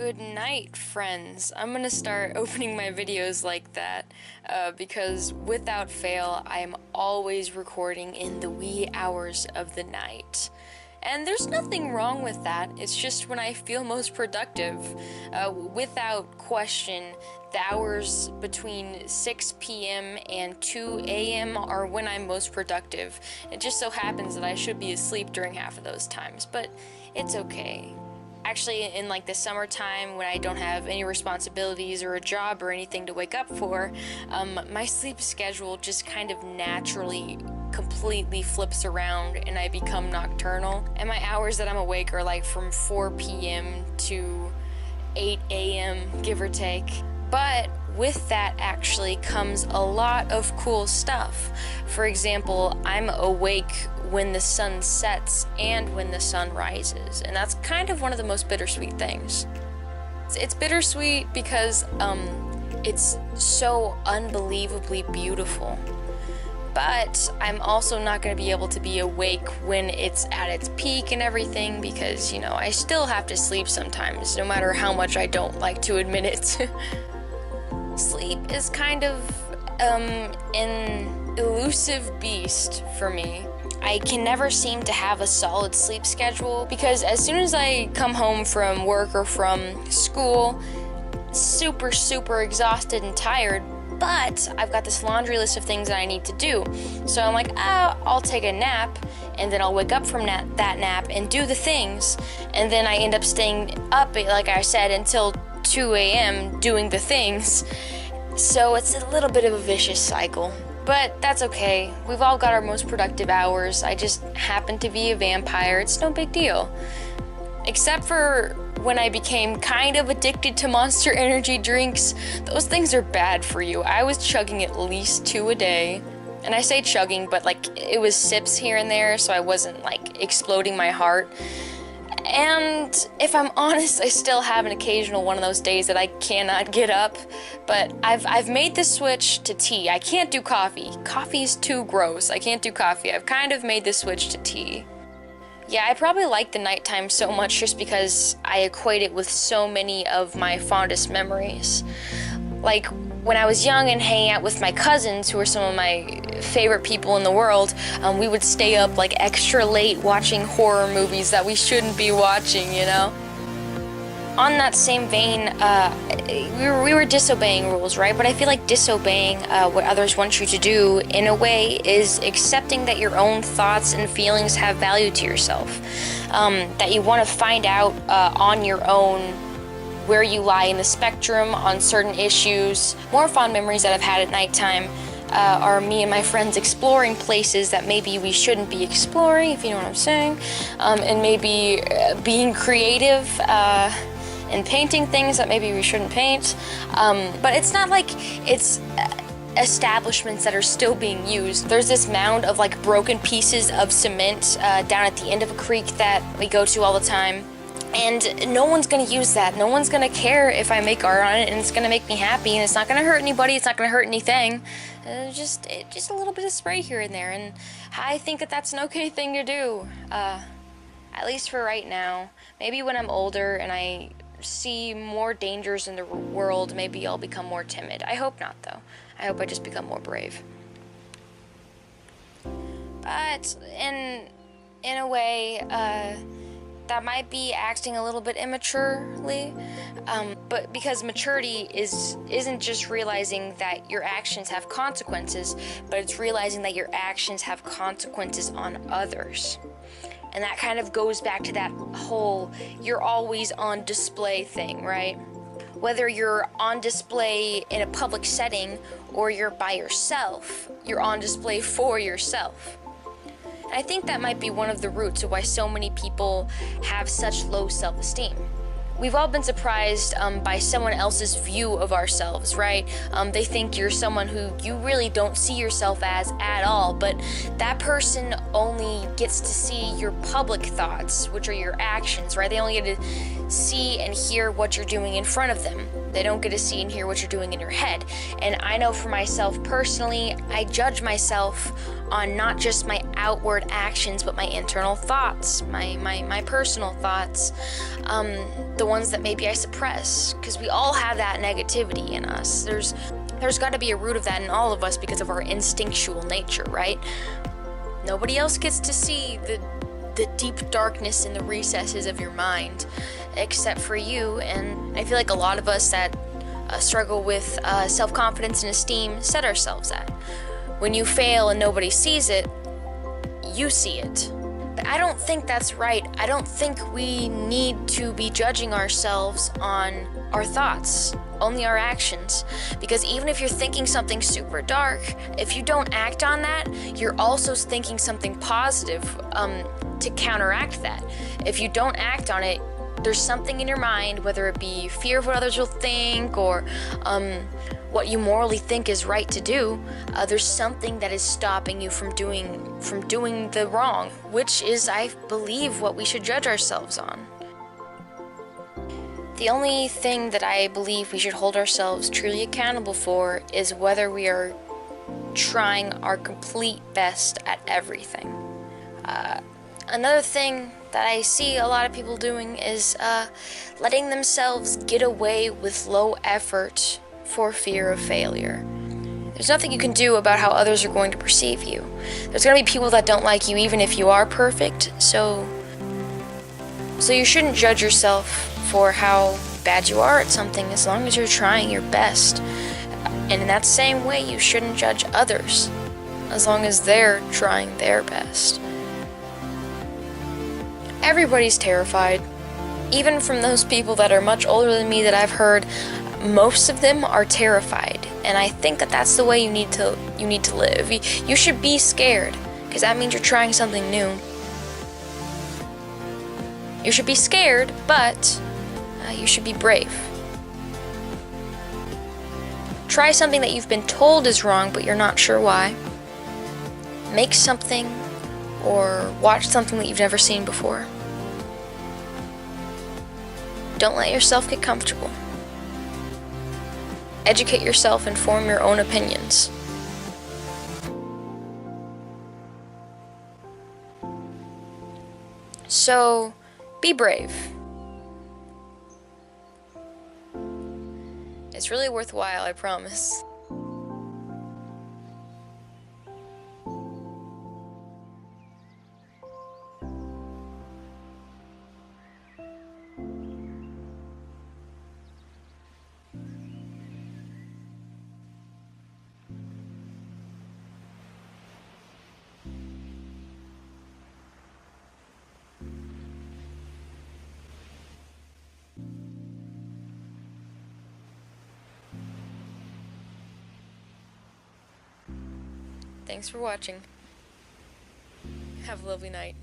Good night, friends. I'm gonna start opening my videos like that because without fail, I am always recording in the wee hours of the night. And there's nothing wrong with that, it's just when I feel most productive. Without question, the hours between 6 p.m. and 2 a.m. are when I'm most productive. It just so happens that I should be asleep during half of those times, but it's okay. Actually, in like the summertime when I don't have any responsibilities or a job or anything to wake up for, my sleep schedule just kind of naturally completely flips around and I become nocturnal. And my hours that I'm awake are like from 4 p.m. to 8 a.m., give or take. But with that actually comes a lot of cool stuff. For example, I'm awake when the sun sets and when the sun rises, and that's kind of one of the most bittersweet things. It's bittersweet because it's so unbelievably beautiful, but I'm also not going to be able to be awake when it's at its peak and everything because, you know, I still have to sleep sometimes, no matter how much I don't like to admit it. Sleep is kind of an elusive beast for me. I can never seem to have a solid sleep schedule because as soon as I come home from work or from school, super exhausted and tired, but I've got this laundry list of things that I need to do. So I'm like, I'll take a nap, and then I'll wake up from that nap and do the things, and then I end up staying up, like I said, until 2 a.m. doing the things. So it's a little bit of a vicious cycle. But that's okay. We've all got our most productive hours. I just happen to be a vampire. It's no big deal. Except for when I became kind of addicted to Monster Energy drinks. Those things are bad for you. I was chugging at least 2 a day. And I say chugging, but like it was sips here and there, so I wasn't like exploding my heart. And if I'm honest, I still have an occasional one of those days that I cannot get up, but I've made the switch to tea. I can't do coffee. Coffee's too gross. I can't do coffee. I've kind of made the switch to tea. Yeah, I probably like the nighttime so much just because I equate it with so many of my fondest memories. Like when I was young and hanging out with my cousins, who are some of my favorite people in the world, we would stay up like extra late watching horror movies that we shouldn't be watching, you know? On that same vein, we were disobeying rules, right? But I feel like disobeying what others want you to do, in a way, is accepting that your own thoughts and feelings have value to yourself. That you want to find out on your own where you lie in the spectrum on certain issues. More fond memories that I've had at nighttime are me and my friends exploring places that maybe we shouldn't be exploring, if you know what I'm saying, and maybe being creative and painting things that maybe we shouldn't paint. But it's not like it's establishments that are still being used. There's this mound of like broken pieces of cement down at the end of a creek that we go to all the time. And no one's gonna use that. No one's gonna care if I make art on it, and it's gonna make me happy, and it's not gonna hurt anybody, it's not gonna hurt anything. Just a little bit of spray here and there, and I think that that's an okay thing to do. At least for right now. Maybe when I'm older and I see more dangers in the world, maybe I'll become more timid. I hope not, though. I hope I just become more brave. But in a way, that might be acting a little bit immaturely, but because maturity isn't just realizing that your actions have consequences, but it's realizing that your actions have consequences on others. And that kind of goes back to that whole you're always on display thing, right? Whether you're on display in a public setting or you're by yourself, you're on display for yourself. I think that might be one of the roots of why so many people have such low self-esteem. We've all been surprised by someone else's view of ourselves, right? They think you're someone who you really don't see yourself as at all, but that person only gets to see your public thoughts, which are your actions, right? They only get to see and hear what you're doing in front of them. They don't get to see and hear what you're doing in your head. And I know for myself personally, I judge myself on not just my outward actions, but my internal thoughts, my personal thoughts, the ones that maybe I suppress, because we all have that negativity in us. There's got to be a root of that in all of us because of our instinctual nature, right? Nobody else gets to see the deep darkness in the recesses of your mind except for you. And I feel like a lot of us that struggle with self-confidence and esteem set ourselves at. When you fail and nobody sees it, you see it. But I don't think that's right. I don't think we need to be judging ourselves on our thoughts, only our actions. Because even if you're thinking something super dark, if you don't act on that, you're also thinking something positive to counteract that. If you don't act on it, there's something in your mind, whether it be fear of what others will think or what you morally think is right to do, there's something that is stopping you from doing the wrong, which is, I believe, what we should judge ourselves on. The only thing that I believe we should hold ourselves truly accountable for is whether we are trying our complete best at everything. Another thing that I see a lot of people doing is letting themselves get away with low effort for fear of failure. There's nothing you can do about how others are going to perceive you. There's going to be people that don't like you even if you are perfect, so you shouldn't judge yourself for how bad you are at something as long as you're trying your best. And in that same way, you shouldn't judge others as long as they're trying their best. Everybody's terrified, even from those people that are much older than me that I've heard. Most of them are terrified, and I think that that's the way you need to live. You should be scared, because that means you're trying something new. You should be scared, but you should be brave. Try something that you've been told is wrong, but you're not sure why. Make something or watch something that you've never seen before. Don't let yourself get comfortable. Educate yourself and form your own opinions. So, be brave. It's really worthwhile, I promise. Thanks for watching. Have a lovely night.